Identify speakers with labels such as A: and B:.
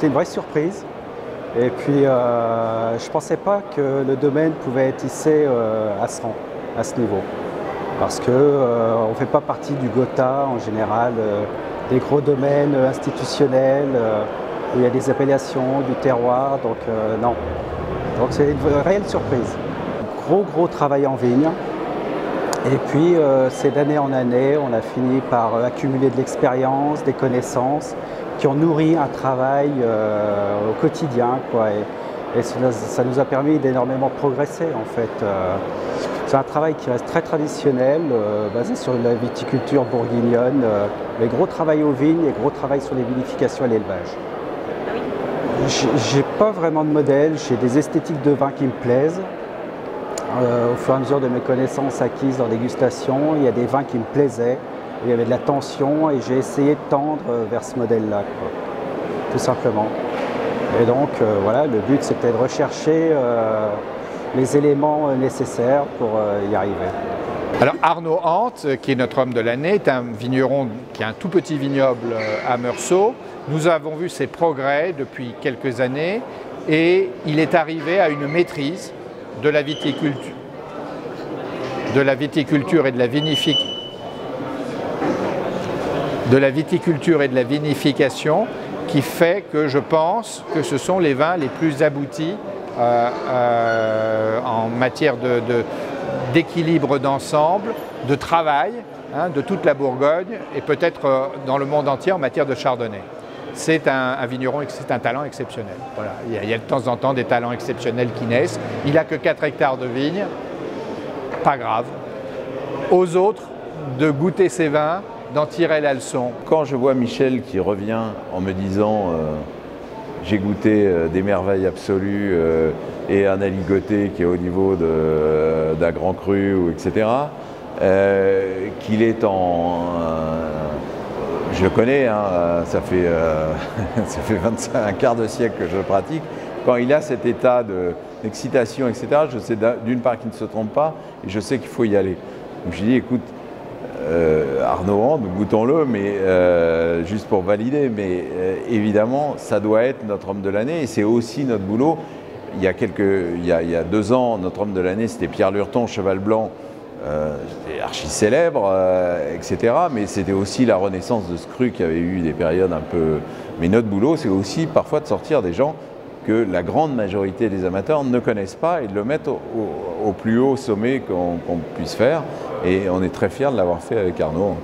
A: C'était une vraie surprise. Et puis, je ne pensais pas que le domaine pouvait être hissé à ce rang, à ce niveau. Parce qu'on ne fait pas partie du Gotha en général, des gros domaines institutionnels, où il y a des appellations, du terroir, donc non. Donc c'est une réelle surprise. Gros travail en vigne. Et puis, c'est d'année en année, on a fini par accumuler de l'expérience, des connaissances, qui ont nourri un travail au quotidien, quoi. Et ça nous a permis d'énormément progresser, en fait. C'est un travail qui reste très traditionnel, basé sur la viticulture bourguignonne, mais gros travail aux vignes et gros travail sur les vinifications et l'élevage.
B: Ah oui.
A: J'ai pas vraiment de modèle, j'ai des esthétiques de vin qui me plaisent. Au fur et à mesure de mes connaissances acquises en dégustation, il y a des vins qui me plaisaient, il y avait de la tension et j'ai essayé de tendre vers ce modèle-là, tout simplement. Et donc voilà, le but c'était de rechercher les éléments nécessaires pour y arriver.
C: Alors Arnaud Hante, qui est notre homme de l'année, est un vigneron qui a un tout petit vignoble à Meursault. Nous avons vu ses progrès depuis quelques années et il est arrivé à une maîtrise de la viticulture et de la vinification qui fait que je pense que ce sont les vins les plus aboutis en matière d'équilibre d'ensemble, de travail, de toute la Bourgogne et peut-être dans le monde entier en matière de chardonnay. C'est un vigneron, c'est un talent exceptionnel. Voilà. Il y a de temps en temps des talents exceptionnels qui naissent. Il n'a que 4 hectares de vignes, pas grave. Aux autres de goûter ses vins, d'en tirer la leçon.
D: Quand je vois Michel qui revient en me disant j'ai goûté des merveilles absolues et un aligoté qui est au niveau d'un grand cru, etc., qu'il est en... je le connais, hein, ça fait un quart de siècle que je le pratique. Quand il a cet état d'excitation, etc., je sais d'une part qu'il ne se trompe pas et je sais qu'il faut y aller. Donc je dis, écoute, Arnaud Hante, goûtons-le, mais juste pour valider. Mais évidemment, ça doit être notre homme de l'année et c'est aussi notre boulot. Il y a 2 ans, notre homme de l'année, c'était Pierre Lurton, Cheval Blanc. C'était archi célèbre, etc. Mais c'était aussi la renaissance de ce cru qui avait eu des périodes un peu... Mais notre boulot, c'est aussi parfois de sortir des gens que la grande majorité des amateurs ne connaissent pas et de le mettre au plus haut sommet qu'on puisse faire. Et on est très fiers de l'avoir fait avec Arnaud Hante.